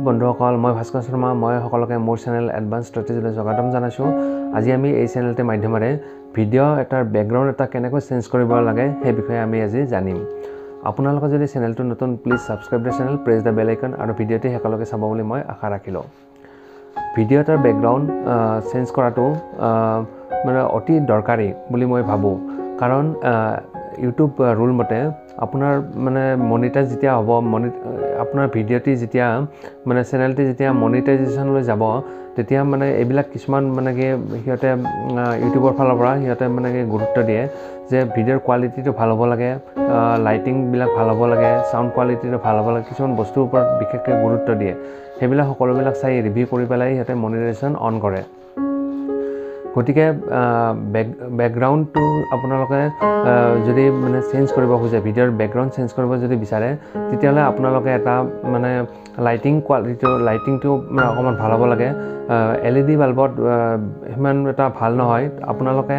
বন্ধুসকল, মই ভাস্কৰ শৰ্মা। মই সকলোকে মোৰ চেনেল এডভান্স ষ্ট্ৰেটেজিলৈ স্বাগতম জনাইছোঁ। আজি আমি এই চেনেলটোৰ মাধ্যমেৰে ভিডিঅ' এটাৰ বেকগ্ৰাউণ্ড এটা কেনেকৈ চেঞ্জ কৰিব লাগে সেই বিষয়ে আমি আজি জানিম। আপোনালোকে যদি চেনেলটো নতুন, please subscribe the channel, press the bell icon আৰু ভিডিঅ'টি একেলগে চাব বুলি মই আশা ৰাখিলোঁ। ভিডিঅ' এটাৰ বেকগ্ৰাউণ্ড চেঞ্জ কৰাটো মানে অতি দৰকাৰী বুলি মই ভাবোঁ, কাৰণ ইউটিউব ৰুল মতে আপোনাৰ মানে মনিটাইজ যেতিয়া হ'ব, আপোনাৰ ভিডিঅ'টি যেতিয়া মানে চেনেলটি যেতিয়া মনিটাইজেশ্যনলৈ যাব, তেতিয়া মানে এইবিলাক কিছুমান মানে কি সিহঁতে ইউটিউবৰ ফালৰ পৰা সিহঁতে মানে কি গুৰুত্ব দিয়ে যে ভিডিঅ'ৰ কোৱালিটিটো ভাল হ'ব লাগে, লাইটিংবিলাক ভাল হ'ব লাগে, চাউণ্ড কোৱালিটিটো ভাল হ'ব লাগে, কিছুমান বস্তুৰ ওপৰত বিশেষকৈ গুৰুত্ব দিয়ে। সেইবিলাক সকলোবিলাক চাই ৰিভিউ কৰি পেলাই সিহঁতে মনিটাইজেশ্যন অন কৰে। গতিকে বেকগ্ৰাউণ্ডটো আপোনালোকে যদি মানে চেঞ্জ কৰিব খোজে, ভিডিঅ'ৰ বেকগ্ৰাউণ্ড চেঞ্জ কৰিব যদি বিচাৰে, তেতিয়াহ'লে আপোনালোকে এটা মানে লাইটিংটো মানে অকণমান ভাল হ'ব লাগে। LED বাল্বত সিমান এটা ভাল নহয়। আপোনালোকে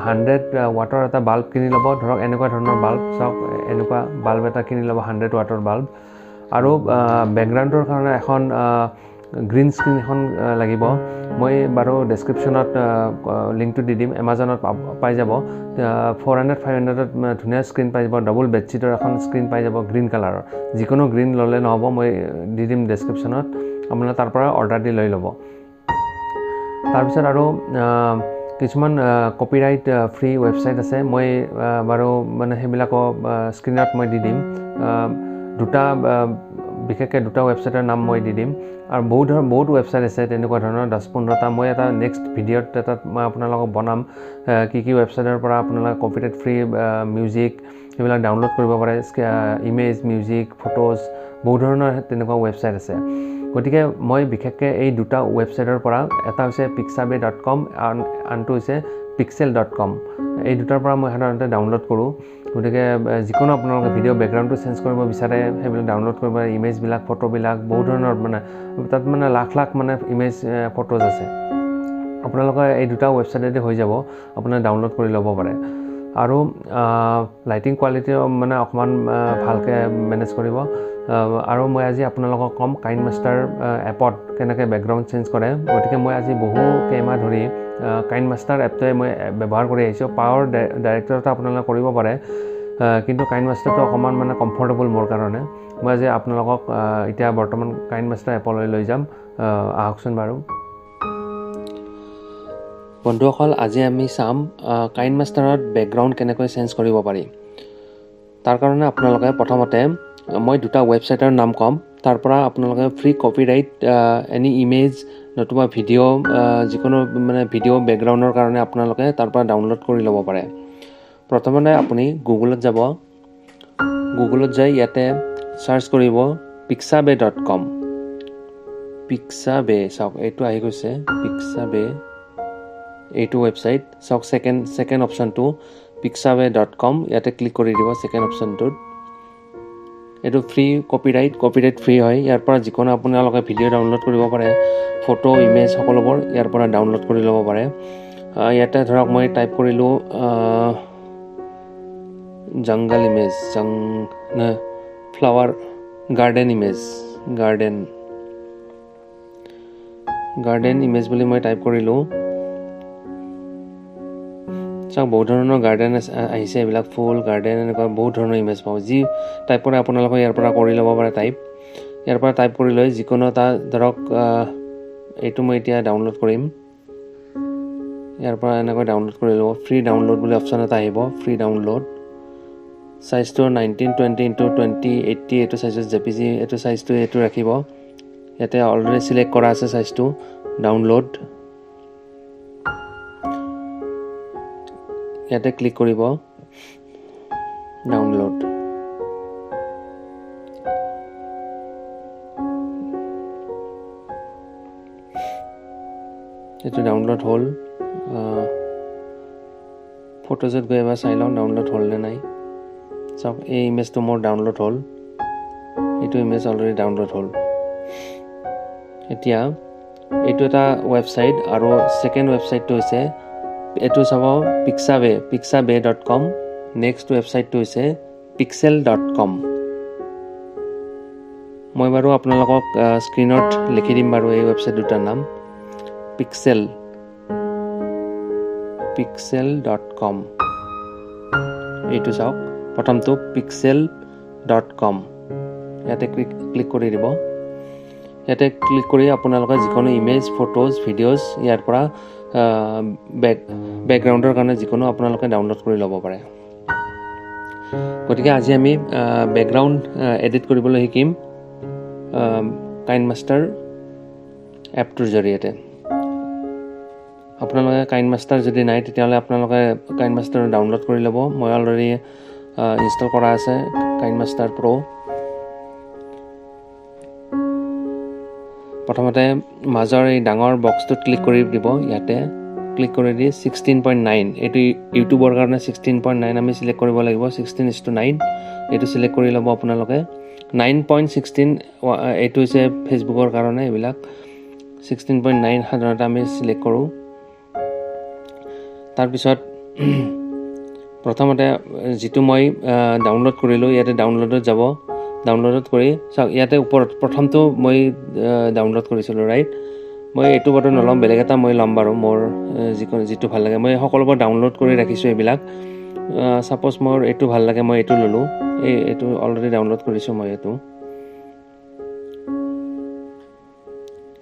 100 ৱাটৰ এটা বাল্ব কিনি ল'ব। ধৰক এনেকুৱা ধৰণৰ বাল্ব চাওক, এনেকুৱা বাল্ব এটা কিনি ল'ব, 100 ৱাটৰ বাল্ব। আৰু বেকগ্ৰাউণ্ডৰ কাৰণে এখন গ্ৰীণ স্ক্ৰীণ এখন লাগিব। মই বাৰু ডেছক্ৰিপশ্যনত লিংকটো দি দিম, এমাজনত পাই যাব। 400-500ত ধুনীয়া স্ক্ৰীণ পাই যাব, ডাবল বেডশ্বীটৰ এখন স্ক্ৰীণ পাই যাব, গ্ৰীণ কালাৰৰ। যিকোনো গ্ৰীণ ল'লে নহ'ব, মই দি দিম ডেছক্ৰিপশ্যনত, আপোনালোকে তাৰ পৰা অৰ্ডাৰ দি লৈ ল'ব। তাৰপিছত আৰু কিছুমান কপিৰাইট ফ্ৰী ৱেবছাইট আছে, মই বাৰু মানে সেইবিলাকৰ স্ক্ৰীণত মই দি দিম। বিশেষকৈ দুটা ৱেবছাইটৰ নাম মই দি দিম। আৰু বহুত ৱেবছাইট আছে তেনেকুৱা ধৰণৰ 10-15টা। মই এটা নেক্সট ভিডিঅ'ত এটাত মই আপোনালোকক বনাম কি ৱেবছাইটৰ পৰা আপোনালোকে কপিৰাইট ফ্ৰী মিউজিক সেইবিলাক ডাউনলোড কৰিব পাৰে, ইমেজ, মিউজিক, ফটোজ, বহুত ধৰণৰ তেনেকুৱা ৱেবছাইট আছে। গতিকে মই বিশেষকৈ এই দুটা ৱেবছাইটৰ পৰা, এটা হৈছে pixabay.com, আনটো হৈছে pixel.com, এই দুটাৰ পৰা মই সাধাৰণতে ডাউনলোড কৰোঁ। গতিকে যিকোনো আপোনালোকে ভিডিঅ' বেকগ্ৰাউণ্ডটো চেঞ্জ কৰিব বিচাৰে, সেইবিলাক ডাউনলোড কৰিব পাৰে। ইমেজবিলাক, ফটোবিলাক, বহুত ধৰণৰ মানে তাত মানে লাখ মানে ইমেজ, ফটোজ আছে। আপোনালোকে এই দুটা ৱেবছাইটেদি হৈ যাব, আপোনাৰ ডাউনলোড কৰি ল'ব পাৰে। আৰু লাইটিং কোৱালিটি মানে অকণমান ভালকৈ মেনেজ কৰিব। আৰু মই আজি আপোনালোকক ক'ম কাইনমাষ্টাৰ এপত কেনেকৈ বেকগ্ৰাউণ্ড চেঞ্জ কৰে। গতিকে মই আজি বহু কেইমাহ ধৰি কাইনমাষ্টাৰ এপটোৱে মই ব্যৱহাৰ কৰি আহিছোঁ। পাৱাৰ ডাইৰেক্টৰটো আপোনালোকে কৰিব পাৰে, কিন্তু কাইনমাষ্টাৰটো অকণমান মানে কমফৰ্টেবল মোৰ কাৰণে। মই আজি আপোনালোকক এতিয়া বৰ্তমান কাইনমাষ্টাৰ এপলৈ লৈ যাম। আহকচোন বাৰু বন্ধুসকল, আজি আমি চাম কাইনমাষ্টাৰত বেকগ্ৰাউণ্ড কেনেকৈ চেঞ্জ কৰিব পাৰি। তাৰ কাৰণে আপোনালোকে প্ৰথমতে মই দুটা ৱেবছাইটৰ নাম ক'ম, তাৰ পৰা আপোনালোকে ফ্ৰী কপিৰাইট এনি ইমেজ নতুবা ভিডিঅ' যিকোনো মানে ভিডিঅ' বেকগ্ৰাউণ্ডৰ কাৰণে আপোনালোকে তাৰ পৰা ডাউনলোড কৰি ল'ব পাৰে। প্ৰথমতে আপুনি গুগলত যাব। গুগলত যাই ইয়াতে চাৰ্চ কৰিব pixabay.com। Pixabay চাওক, এইটো আহি গৈছে Pixabay, এইটো ৱেবছাইট চাওক। ছেকেণ্ড অপশ্যনটো pixabay.com, ইয়াতে ক্লিক কৰি দিব ছেকেণ্ড অপশ্যনটোত। এইটো ফ্ৰী কপিৰাইট ফ্ৰী হয়। ইয়াৰ পৰা যিকোনো আপোনালোকে ভিডিঅ' ডাউনলোড কৰিব পাৰে, ফটো, ইমেজ সকলোবোৰ ইয়াৰ পৰা ডাউনলোড কৰি ল'ব পাৰে। ইয়াতে ধৰক মই টাইপ কৰিলোঁ jungle image, flower garden image, garden image বুলি মই টাইপ কৰিলোঁ। চাওক বহুত ধৰণৰ গাৰ্ডেন আহিছে, এইবিলাক ফুল, গাৰ্ডেন, এনেকুৱা বহুত ধৰণৰ ইমেজ পাব। যি টাইপ কৰে আপোনালোকে ইয়াৰ পৰা কৰি ল'ব পাৰে টাইপ। ইয়াৰ পৰা টাইপ কৰি লৈ যিকোনো এটা ধৰক এইটো মই এতিয়া ডাউনলোড কৰিম। ইয়াৰ পৰা এনেকৈ ডাউনলোড কৰি ল'ব। ফ্ৰী ডাউনলোড বুলি অপশ্যন এটা আহিব, ফ্ৰী ডাউনলোড। চাইজটো 1920x2080 এইটো চাইজত JPG, এইটো চাইজটো এইটো ৰাখিব। ইয়াতে অলৰেডি চিলেক্ট কৰা আছে চাইজটো। ডাউনলোড, ইয়াতে ক্লিক কৰিব, ডাউনলোড। এইটো ডাউনলোড হ'ল। ফটোজত গৈ এবাৰ চাই লওঁ ডাউনলোড হ'ল নে নাই। চাওক এই ইমেজটো মোৰ ডাউনলোড হ'ল, এইটো ইমেজ অলৰেডি ডাউনলোড হ'ল। এতিয়া এইটো এটা ৱেবছাইট, আৰু ছেকেণ্ড ৱেবছাইটটো হৈছে এইটো চাব pixabay.com। নেক্সট ৱেবছাইটটো হৈছে pixel.com। মই বাৰু আপোনালোকক স্ক্ৰীনত লিখি দিম বাৰু এই ৱেবছাইট দুটাৰ নাম pixel.com এইটো চাওক প্ৰথমটো pixel.com ইয়াতে ক্লিক কৰি দিব ইয়াতে ক্লিক কৰি আপোনালোকে যিকোনো ইমেজ ফটোজ ভিডিঅ'জ ইয়াৰ পৰা বেকগ্ৰাউণ্ডৰ কাৰণে যিকোনো আপোনালোকে ডাউনলোড কৰি ল'ব পাৰে গতিকে আজি আমি বেকগ্ৰাউণ্ড এডিট কৰিবলৈ শিকিম কাইনমাষ্টাৰ এপটোৰ জৰিয়তে আপোনালোকে কাইনমাষ্টাৰ যদি নাই তেতিয়াহ'লে আপোনালোকে কাইনমাষ্টাৰ ডাউনলোড কৰি ল'ব মই অলৰেডি ইনষ্টল কৰা আছে কাইনমাষ্টাৰ প্ৰ' প্ৰথমতে মাজৰ এই ডাঙৰ বক্সটোত ক্লিক কৰি দিব ইয়াতে ক্লিক কৰি দি 16.9 এইটো ইউটিউবৰ কাৰণে 16.9 আমি সিলেক্ট কৰিব লাগিব 16:9 এইটো সিলেক্ট কৰি ল'ব আপোনালোকে 9.16 এইটো হৈছে ফেচবুকৰ কাৰণে এইবিলাক 16.9 সাধাৰণতে আমি সিলেক্ট কৰোঁ তাৰপিছত প্ৰথমতে যেটো মই ডাউনলোড কৰিলোঁ ইয়াতে ডাউনলোডত যাব ডাউনলোডত কৰি চাওক ইয়াতে ওপৰত প্ৰথমটো মই ডাউনলোড কৰিছিলোঁ ৰাইট মই এইটো বটো নলম বেলেগ এটা মই লম বাৰু মোৰ যেটো ভাল লাগে মই সকলোবোৰ ডাউনলোড কৰি ৰাখিছোঁ এইবিলাক সাপোজ মোৰ এইটো ভাল লাগে মই এইটো ললো এইটো অলৰেডি ডাউনলোড কৰিছোঁ মই এইটো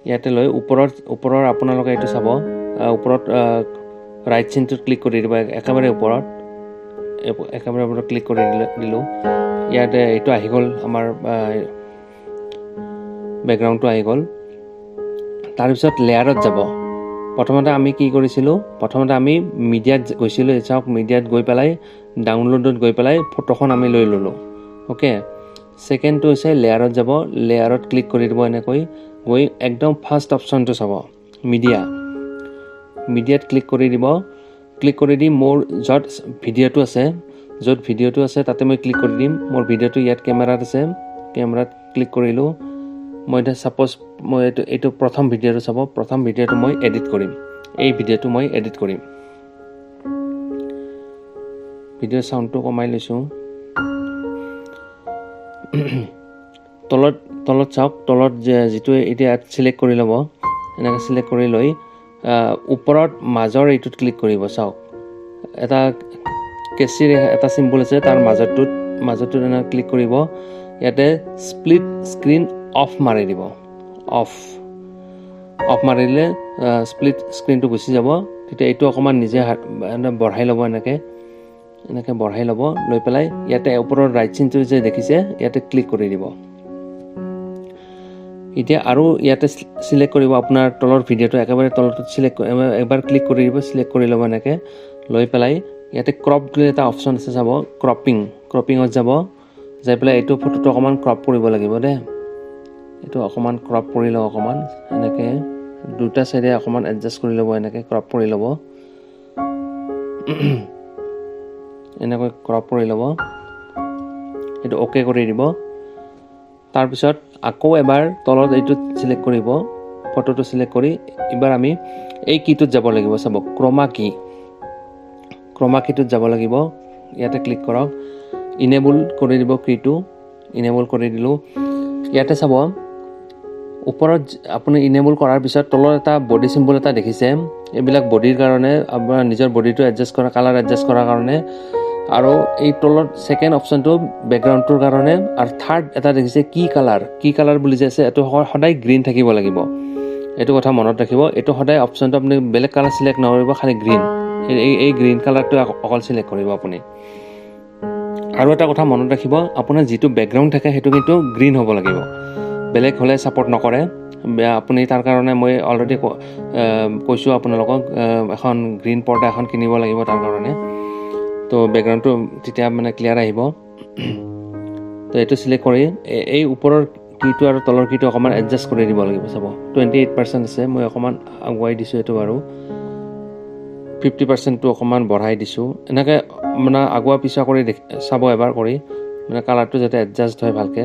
ইয়াতে লৈ ওপৰৰ আপোনালোকে এইটো চাব ওপৰত ৰাইট চিনটোত ক্লিক কৰি দিব একেবাৰে ওপৰত ক্লিক কৰি দিলোঁ ইয়াতে এইটো আহি গ'ল আমাৰ বেকগ্ৰাউণ্ডটো আহি গ'ল তাৰপিছত লেয়াৰত যাব প্ৰথমতে আমি কি কৰিছিলোঁ প্ৰথমতে আমি মিডিয়াত গৈছিলোঁ চাওক মিডিয়াত গৈ পেলাই ডাউনলোডত গৈ পেলাই ফটোখন আমি লৈ ল'লোঁ ওকে সেকেন্ডটো হৈছে লেয়াৰত যাব লেয়াৰত ক্লিক কৰি দিব এনেকৈ গৈ একদম ফাৰ্ষ্ট অপচনটো চাব মিডিয়াত ক্লিক কৰি দিব ক্লিক কৰি দি মোৰ য'ত ভিডিঅ'টো আছে তাতে মই ক্লিক কৰি দিম মোৰ ভিডিঅ'টো ইয়াত কেমেৰাত আছে কেমেৰাত ক্লিক কৰিলোঁ মই এটা সাপোজ মই এইটো প্ৰথম ভিডিঅ'টো চাব প্ৰথম ভিডিঅ'টো মই এডিট কৰিম এই ভিডিঅ'টো মই এডিট কৰিম ভিডিঅ' সাউণ্ডটো কমাই লৈছোঁ তলত চাওক তলত যেটো এতিয়া সিলেক্ট কৰি ল'ব এনেকৈ সিলেক্ট কৰি লৈ ওপৰত মাজৰ এইটোত ক্লিক কৰিব চাওক এটা কেচিৰ এটা সিম্বল আছে তাৰ মাজৰটোত এনে ক্লিক কৰিব ইয়াতে স্প্লিট স্ক্ৰীন অফ মাৰি দিব অফ মাৰিলে স্প্লিট স্ক্ৰীনটো গুচি যাব তেতিয়া এইটো অকমান নিজে বঢ়াই ল'ব এনেকৈ বঢ়াই ল'ব লৈ পেলাই ইয়াতে ওপৰৰ ৰাইট চিনটো যে দেখিছে ইয়াতে ক্লিক কৰি দিব এতিয়া আৰু ইয়াতে সিলেক্ট কৰিব আপোনাৰ তলৰ ভিডিঅ'টো একেবাৰে তলটোত সিলেক্ট এবাৰ ক্লিক কৰি দিব সিলেক্ট কৰি ল'ব এনেকৈ লৈ পেলাই ইয়াতে ক্ৰপ বুলি এটা অপচন আছে চাব ক্ৰপিঙত যাব যাই পেলাই এইটো ফটোটো অকমান ক্ৰপ কৰিব লাগিব দে এইটো অকমান ক্ৰপ কৰি লওঁ অকমান এনেকৈ দুটা সাইডে অকমান এডজাস্ট কৰি ল'ব এনেকৈ ক্ৰপ কৰি ল'ব এনেকৈ ক্ৰপ কৰি ল'ব এইটো ওকে কৰি দিব তাৰপিছত আকৌ এবাৰ তলত এইটো সিলেক্ট কৰিব ফটোটো সিলেক্ট কৰি এবাৰ আমি এই কিটোত যাব লাগিব চাব ক্ৰোমা কিটোত যাব লাগিব ইয়াতে ক্লিক কৰক ইনেবল কৰি দিব কিটো ইনেবল কৰি দিলোঁ ইয়াতে চাব ওপৰত আপুনি ইনেবল কৰাৰ পিছত তলত এটা বডি সিম্বল এটা দেখিছে এইবিলাক বডিৰ কাৰণে আপোনাৰ নিজৰ বডিটো এডজাস্ট কৰা কালাৰ এডজাস্ট কৰাৰ কাৰণে আৰু এই তলত সেকেন্ড অপচনটো বেকগ্ৰাউণ্ডটোৰ কাৰণে আৰু থাৰ্ড এটা দেখিছে কি কালাৰ বুলি যে আছে এটো সদায় গ্ৰীন থাকিব লাগিব এটো কথা মনত ৰাখিব এটো সদায় অপচনটো আপুনি বেলেগ কালাৰ সিলেক্ট নকৰিব খালি গ্ৰীন এই গ্ৰীন কালাৰটো অকল সিলেক্ট কৰিব আপুনি আৰু এটা কথা মনত ৰাখিব আপোনাৰ যেটো বেকগ্ৰাউণ্ড থাকে হেতু কিন্তু গ্ৰীন হ'ব লাগিব বেলেগ হলে সাপোৰ্ট নকৰে আপুনি তাৰ কাৰণে মই অলৰেডি কৈছোঁ আপোনালোকক এখন গ্ৰীন পৰ্দা এখন কিনিব লাগিব তাৰ কাৰণে তো বেকগ্ৰাউণ্ডটো তেতিয়া মানে ক্লিয়াৰ আহিব তো এইটো সিলেক্ট কৰি এই ওপৰৰ কিটো আৰু তলৰ কিটো অকমান এডজাস্ট কৰি দিব লাগিব চাব 28% আছে মই অকমান আগুৱাই দিছোঁ এটো বাৰু 50% টো অকমান বঢ়াই দিছোঁ এনেকৈ মানে আগুৱা পিছা কৰি চাব এবাৰ কৰি মানে কালাৰটো যাতে এডজাস্ট হয় ভালকে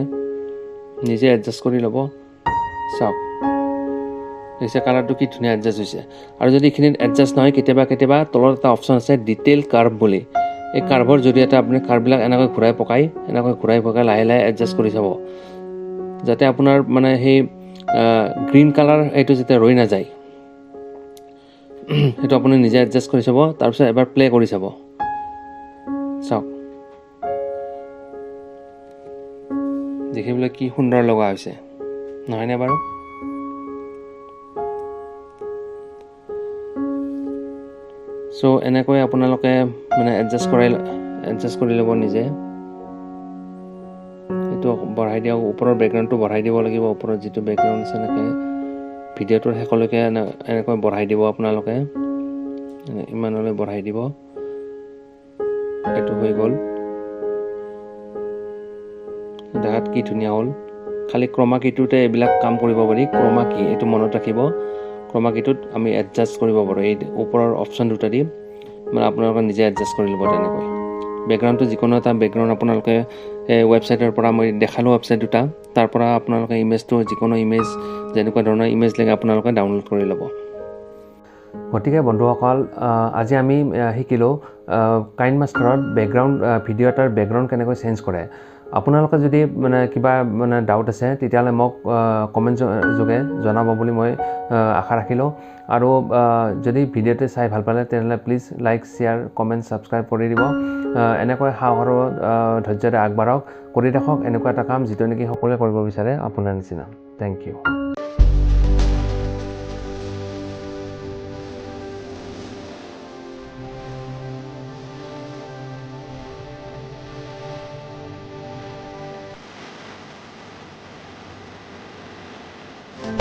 নিজে এডজাস্ট কৰি ল'ব চাওক দেখছে কালাৰটো কি ধুনীয়া এডজাস্ট হৈছে আৰু যদি এখিনিত এডজাস্ট নহয় কেতিয়াবা তলত এটা অপচন আছে ডিটেইল কাৰ্ভ বুলি এই কাৰ্ভৰ জৰিয়তে আপুনি কাৰ্ভবিলাক এনেকৈ ঘূৰাই পকাই লাহে লাহে এডজাস্ট কৰি চাব যাতে আপোনাৰ মানে সেই গ্ৰীণ কালাৰ এইটো যেতিয়া ৰৈ নাযায় সেইটো আপুনি নিজে এডজাষ্ট কৰি চাব তাৰপিছত এবাৰ প্লে কৰি চাব চাওক দেখিবলৈ কি সুন্দৰ লগা হৈছে নহয়নে বাৰু সো এনেকৈ আপোনালোকে মানে এডজাষ্ট কৰি ল'ব নিজে এইটো বঢ়াই দিয়ক ওপৰৰ বেকগ্ৰাউণ্ডটো বঢ়াই দিব লাগিব ওপৰত যিটো বেকগ্ৰাউণ্ড আছে এনেকৈ ভিডিঅ'টোৰ শেষলৈকে এনেকৈ বঢ়াই দিব আপোনালোকে ইমানলৈ বঢ়াই দিব এইটো হৈ গ'ল দেখাত কি ধুনীয়া হ'ল খালি ক্ৰমা কিটোতে এইবিলাক কাম কৰিব পাৰি ক্ৰমা কি এইটো মনত ৰাখিব ক্ৰমা কিটোত আমি এডজাষ্ট কৰিব পাৰোঁ এই ওপৰৰ অপশ্যন দুটা দি মানে আপোনালোকে নিজে এডজাষ্ট কৰি ল'ব তেনেকৈ বেকগ্ৰাউণ্ডটো যিকোনো এটা বেকগ্ৰাউণ্ড আপোনালোকে ৱেবছাইটৰ পৰা মই দেখালোঁ ৱেবছাইট দুটা তাৰ পৰা আপোনালোকে ইমেজটো যিকোনো ইমেজ যেনেকুৱা ধৰণৰ ইমেজ লাগে আপোনালোকে ডাউনলোড কৰি ল'ব গতিকে বন্ধুসকল আজি আমি শিকিলোঁ কাইনমাষ্টাৰত বেকগ্ৰাউণ্ড ভিডিঅ' এটাৰ বেকগ্ৰাউণ্ড কেনেকৈ চেঞ্জ কৰে আপোনালোকে যদি মানে কিবা মানে ডাউট আছে তেতিয়াহ'লে মোক কমেণ্ট যোগে জনাব বুলি মই আশা ৰাখিলোঁ আৰু যদি ভিডিঅ'টো চাই ভাল পালে তেনেহ'লে please like share comment subscribe কৰি দিব এনেকৈ সাহস আৰু ধৈৰ্যৰে আগবাঢ়ক কৰি ৰাখক এনেকুৱা এটা কাম যিটো নেকি সকলোৱে কৰিব বিচাৰে আপোনাৰ নিচিনা থেংক ইউ